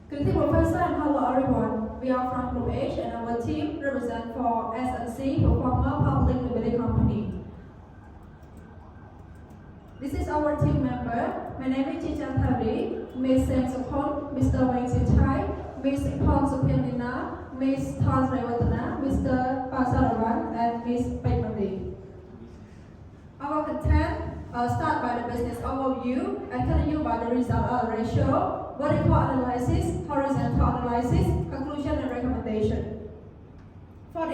Good evening, Professor, and hello everyone. We are from Group H, and our team represent for S.SKH Performer Public Limited Company. This is our team member. My name is Chichan Thari, Ms. Seng Sopon, Mr. Wang Sichai, Ms. Pon Supianina, Ms. Thon Rewatana, Mr. Pasaravan, and Ms. Paimari. Our content start by the business overview and continue by the result ratio, vertical analysis, horizontal analysis, conclusion and recommendation. For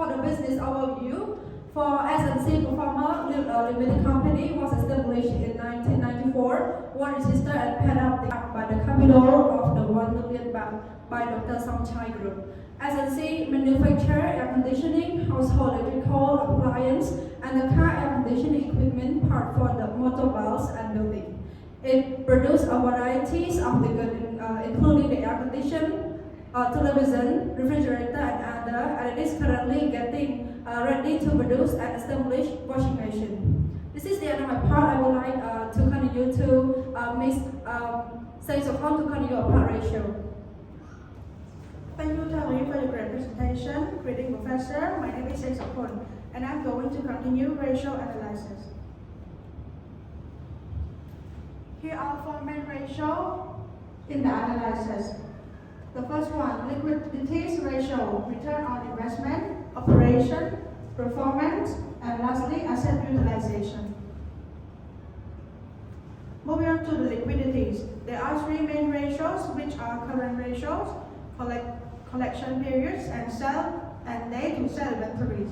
the business overview, for S.SKH Performer Limited Company was established in 1994, was registered and paid up by the capital of the 1 million baht by Dr. S.SKH Group. S.SKH manufacture air conditioning, household electrical appliance, and the car air conditioning equipment part for the motorbikes and building. It produces a variety of the goods, including the air conditioner, television, refrigerator, and other, and it is currently getting ready to produce and establish washing machine. This is the end of my part. I would like to continue to Ms. Seng Sopon to continue our part ratio. Thank you, Tari, for your great presentation. Greeting, Professor. My name is Seng Sopon, and I'm going to continue ratio analysis. Here are four main ratios in the analysis. The first one, liquidity ratio, return on investment, operation, performance, and lastly, asset utilization. Moving on to the liquidities, there are three main ratios, which are current ratios, collection periods, and sell and day to sell inventories.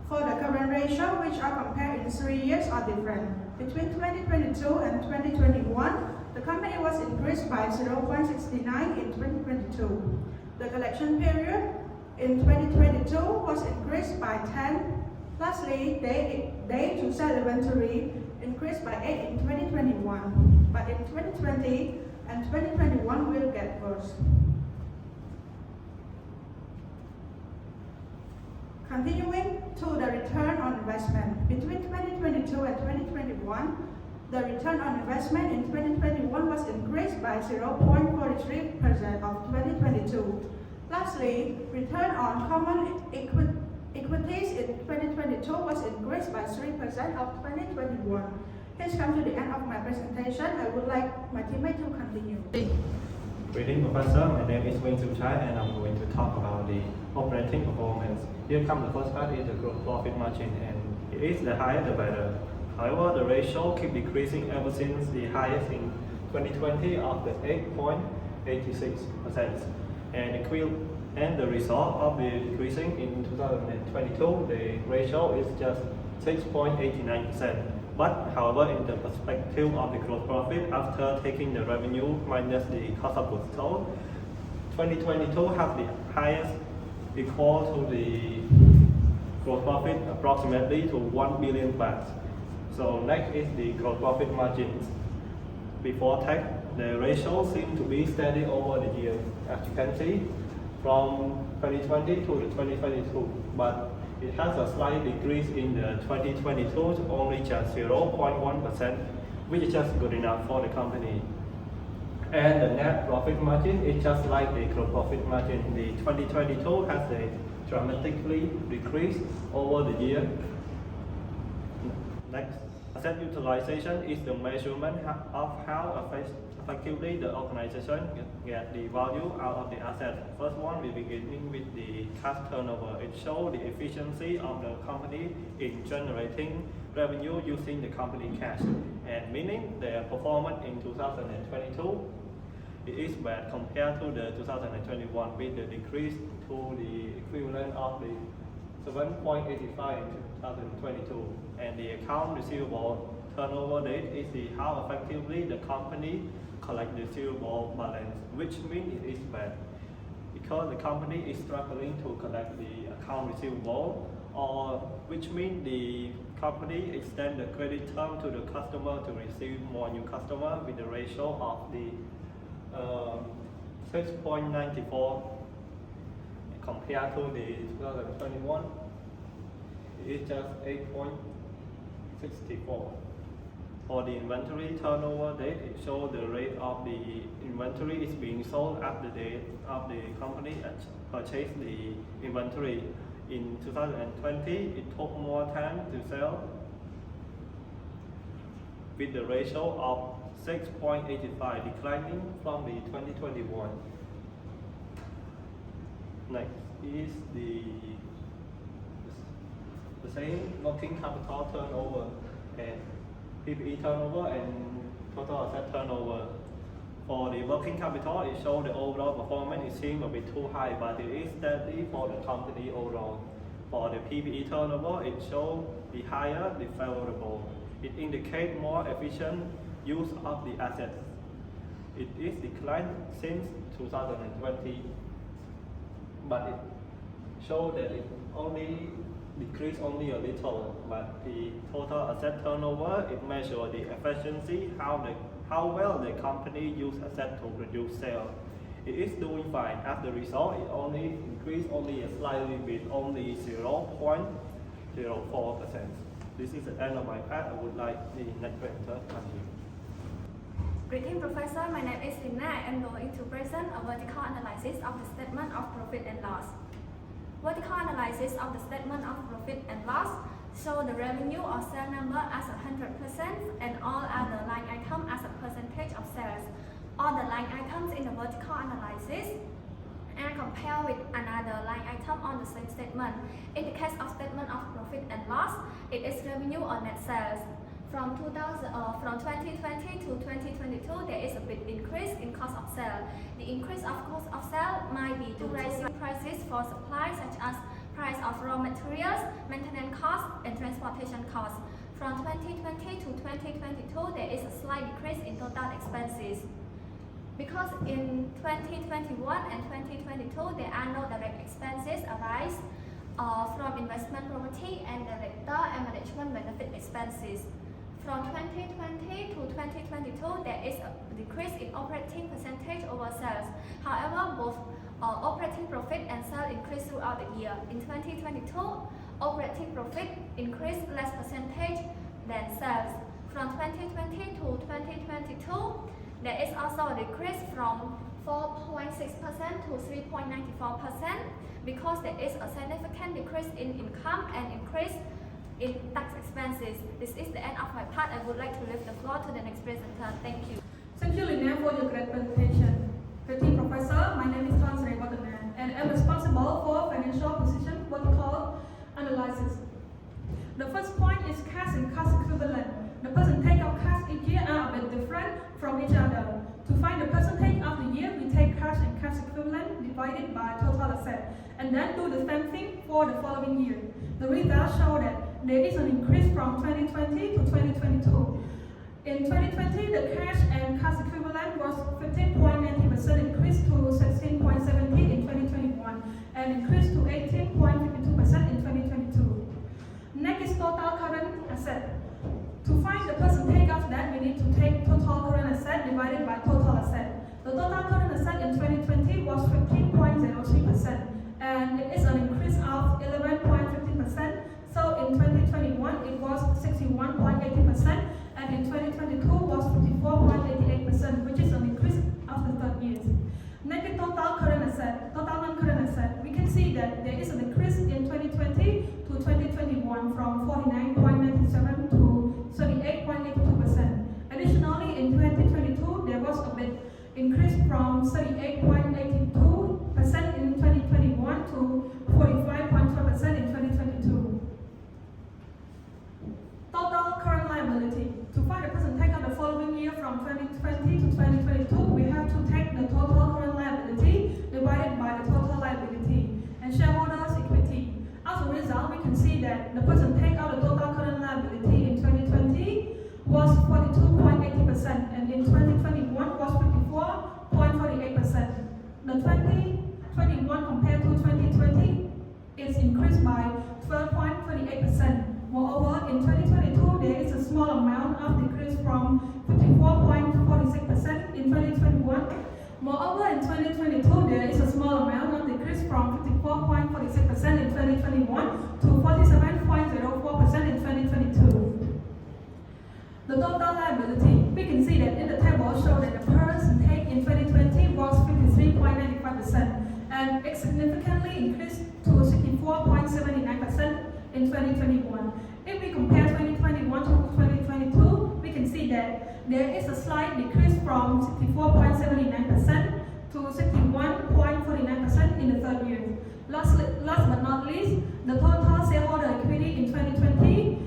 For the current ratio, which are compared in 3 years, are different. Between 2022 and 2021, the company was increased by 0.69 in 2022. The collection period in 2022 was increased by 10. Lastly, day to sell inventory increased by 8 in 2021. But in 2020 and 2021 will get worse. Continuing to the return on investment. Between 2022 and 2021, the return on investment in 2021 was increased by 0.43% of 2022. Lastly, return on common equities in 2022 was increased by 3% of 2021. Here's come to the end of my presentation. I would like my teammate to continue. Greeting, Professor. My name is Wang Sichai, and I'm going to talk about the operating performance. Here comes the first part is the gross profit margin, and it is the higher the better. However, the ratio keep decreasing ever since the highest in 2020 of the 8.86%, and the result of the decreasing in 2022, the ratio is just 6.89%. But however, in the perspective of the gross profit after taking the revenue minus the cost of goods sold, 2022 has the highest equal to the gross profit approximately to 1 billion baht. So next is the gross profit margins. Before tax, the ratio seems to be steady over the years, as you can see, from 2020 to 2022, but it has a slight decrease in the 2022 to only just 0.1%, which is just good enough for the company. And the net profit margin is just like the gross profit margin. The 2022 has a dramatically decreased over the year. Next, asset utilization is the measurement of how effectively the organization get the value out of the asset. First one, we beginning with the cash turnover. It shows the efficiency of the company in generating revenue using the company cash, and meaning their performance in 2022 it is bad compared to the 2021 with the decrease to the equivalent of the 7.85 in 2022, and the account receivable turnover rate is the how effectively the company collect the receivable balance, which means it is bad because the company is struggling to collect the account receivable, or which means the company extend the credit term to the customer to receive more new customer with the ratio of the 6.94 compared to the 2021 it is just 8.64. For the inventory turnover date, it shows the rate of the inventory is being sold at the date of the company purchased the inventory. In 2020, it took more time to sell with the ratio of 6.85 declining from the 2021. Next is the same working capital turnover and PPE turnover and total asset turnover. For the working capital, it shows the overall performance is seems a bit too high, but it is steady for the company overall. For the PPE turnover, it shows the higher the favorable. It indicates more efficient use of the assets. It is declined since 2020, but it shows that it only decreased only a little. But the total asset turnover, it measures the efficiency, how well the company use assets to reduce sales. It is doing fine. As a result, it only increased only a slightly bit, only 0.04%. This is the end of my part. I would like the next presenter to continue. Greeting Professor, my name is Lina. I am going to present a vertical analysis of the statement of profit and loss. Vertical analysis of the statement of profit and loss show the revenue or sale number as 100% and all other line items as a percentage of sales. All the line items in the vertical analysis and compare with another line item on the same statement. In the case of statement of profit and loss, it is revenue or net sales. From 2020 to 2022, there is a big increase in cost of sale. The increase of cost of sale might be due to rising prices for supplies such as price of raw materials, maintenance costs, and transportation costs. From 2020 to 2022, there is a slight decrease in total expenses. Because in 2021 and 2022, there are no direct expenses arise from investment property and director and management benefit expenses. From 2020 to 2022, there is a decrease in operating percentage over sales. However, both operating profit and sales increased throughout the year. In 2022, operating profit increased less percentage than sales. From 2020 to 2022, there is also a decrease from 4.6% to 3.94% because there is a significant decrease in income and increase in tax expenses. This is the end of my part. I would like to leave the floor to the next presenter. Thank you. Thank you, Lina, for your great presentation. Greeting Professor, my name is S.SKH and I'm responsible for financial position vertical analysis. The first point is cash and cash equivalent. The percentage of cash each year are a bit different from each other. To find the percentage of the year, we take cash and cash equivalent divided by total asset, and then do the same thing for the following year. The results show that there is an increase from 2020 to 2022. In 2020, the cash and cash equivalent was 15.90% increase to 16.70 in 2021 and increased to 18.52% in 2022. Next is total current asset. To find the percentage of that, we need to take total current asset divided by total asset. The total current asset in 2020 was 15.03% and it is an increase of 11.15%. So in 2021 it was 61.80% and in 2022 was 54.88%, which is an increase of the third year. Next, total current asset, total non-current asset. We can see that there is an increase in 2020 to 2021 from 49.97 to 38.82%. Additionally, in 2022 there was a bit increase from 38.82% in 2021 to 45.4% in 2022. Total current liability. To find the percentage of the following year from 2020 to 2022, we have to take the total current liability divided by the total liability and shareholders' equity. As a result, we can see that the percentage of the total current liability in 2020 was 42.80% and in 2021 was 54.48%. The 2021 compared to 2020 is increased by 12.28%. Moreover, in 2022 there is a small amount of decrease from 54.46% in 2021. Moreover, in 2022 there is a small amount of decrease from 54.46% in 2021 to 47.04% in 2022. The total liability, we can see that in the table show that the percentage in 2020 was 53.95% and it significantly increased to 64.79% in 2021. If we compare 2021 to 2022, we can see that there is a slight decrease from 64.79% to 61.49% in the third year. Last but not least, the total shareholder equity in 2020,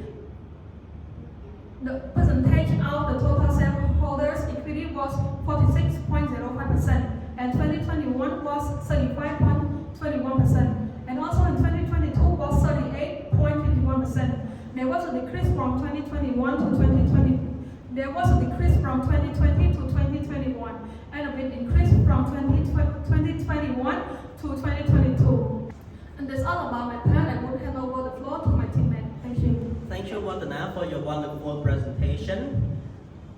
the percentage of the total shareholders equity was 46.05% and 2021 was 35.21% and also in 2022 was 38.51%. There was a decrease from 2021 to 2020. There was a decrease from 2020 to 2021 and a bit increase from 2021 to 2022. And that's all about my part. I would hand over the floor to my teammate. Thank you. Thank you, Vandana, for your wonderful presentation.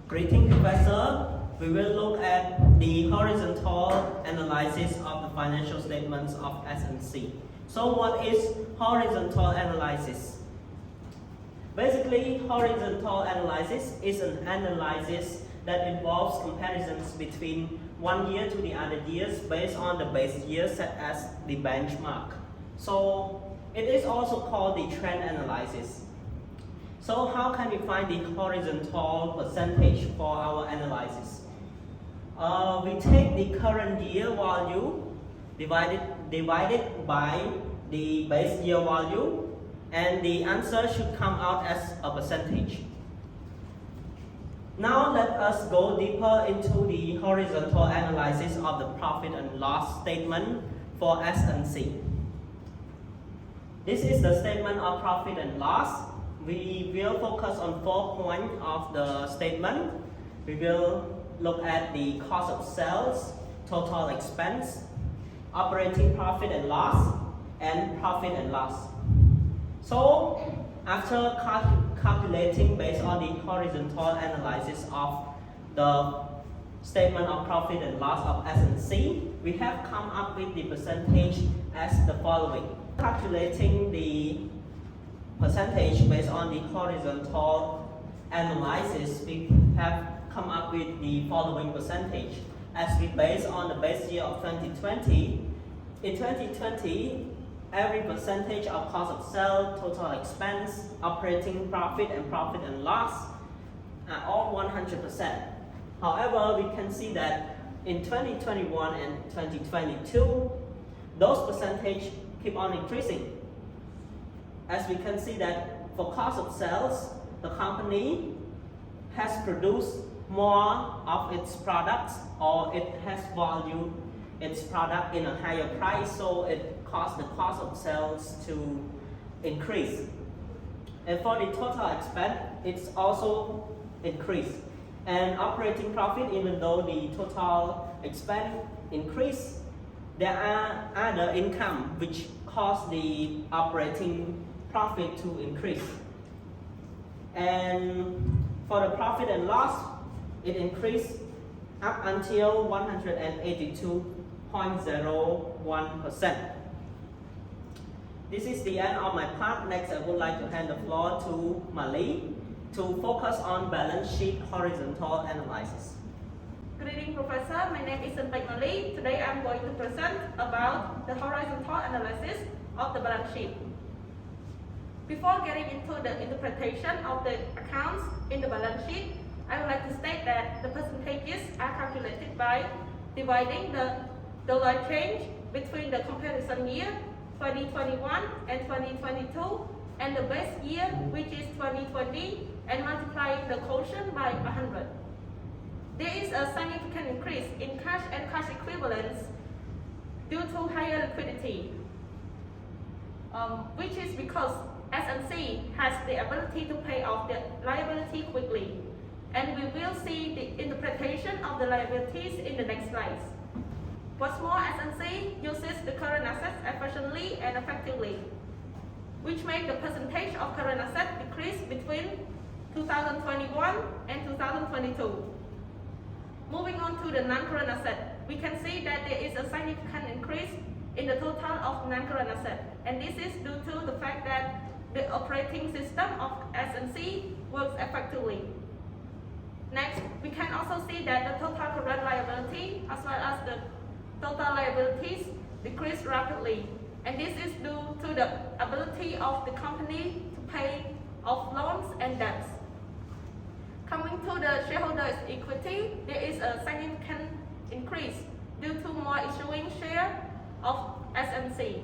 Greeting, Professor. We will look at the horizontal analysis of the financial statements of S&C. So what is horizontal analysis? Basically, horizontal analysis is an analysis that involves comparisons between one year to the other years based on the base year set as the benchmark. So it is also called the trend analysis. So how can we find the horizontal percentage for our analysis? We take the current year value divided by the base year value, and the answer should come out as a percentage. Now let us go deeper into the horizontal analysis of the profit and loss statement for S&C. This is the statement of profit and loss. We will focus on 4 points of the statement. We will look at the cost of sales, total expense, operating profit and loss, and profit and loss. So, after calculating based on the horizontal analysis of the statement of profit and loss of S&C, we have come up with the percentage as the following. Calculating the percentage based on the horizontal analysis, we have come up with the following percentage. As we base on the base year of 2020, in 2020, every percentage of cost of sale, total expense, operating profit and loss are all 100%. However, we can see that in 2021 and 2022, those percentages keep on increasing. As we can see that for cost of sales, the company has produced more of its products, or it has valued its product in a higher price, so it caused the cost of sales to increase. And for the total expense, it's also increased. And operating profit, even though the total expense increased, there are other income which cause the operating profit to increase. And for the profit and loss, it increased up until 182.01%. This is the end of my part. Next, I would like to hand the floor to Mali to focus on balance sheet horizontal analysis. Good evening, Professor. My name is S.SKH Mali. Today I'm going to present about the horizontal analysis of the balance sheet. Before getting into the interpretation of the accounts in the balance sheet, I would like to state that the percentages are calculated by dividing the dollar change between the comparison year 2021 and 2022 and the base year, which is 2020, and multiplying the quotient by 100. There is a significant increase in cash and cash equivalents due to higher liquidity, which is because S&C has the ability to pay off the liability quickly. And we will see the interpretation of the liabilities in the next slides. What's more, S&C uses the current assets efficiently and effectively, which make the percentage of current assets decrease between 2021 and 2022. Moving on to the non-current asset, we can see that there is a significant increase in the total of non-current asset, and this is due to the fact that the operating system of S&C works effectively. Next, we can also see that the total current liability as well as the total liabilities decrease rapidly. And this is due to the ability of the company to pay off loans and debts. Coming to the shareholders' equity, there is a significant increase due to more issuing share of S.SKH.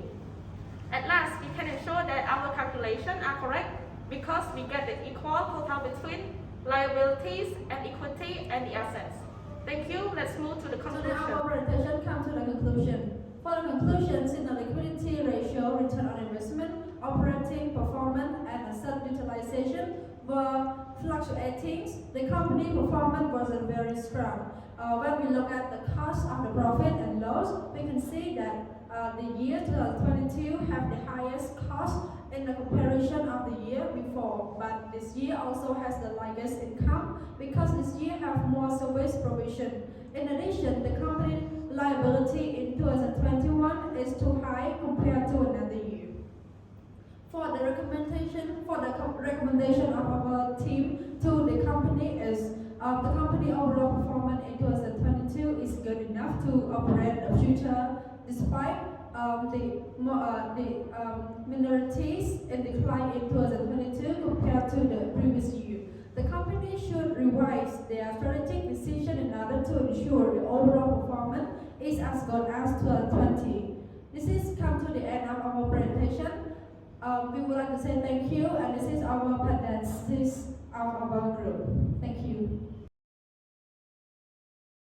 At last, we can ensure that our calculations are correct because we get the equal total between liabilities and equity and the assets. Thank you. Let's move to the So conclusion. now our presentation comes to the conclusion. For the conclusions in the liquidity ratio, return on investment, operating performance, and asset utilization were fluctuating. The company performance wasn't very strong. When we look at the cost of the profit and loss, we can see that the year 2022 have the highest cost in the comparison of the year before, but this year also has the largest income because this year have more service provision. In addition, the company liability in 2021 is too high compared to another year. For the recommendation of our team to the company is the company overall performance in 2022 is good enough to operate the future despite the minorities in decline in 2022 compared to the previous year. The company should revise their strategic decision in order to ensure the overall performance is as good as 2020. This is come to the end of our presentation. We would like to say thank you, and this is our patencies of our group.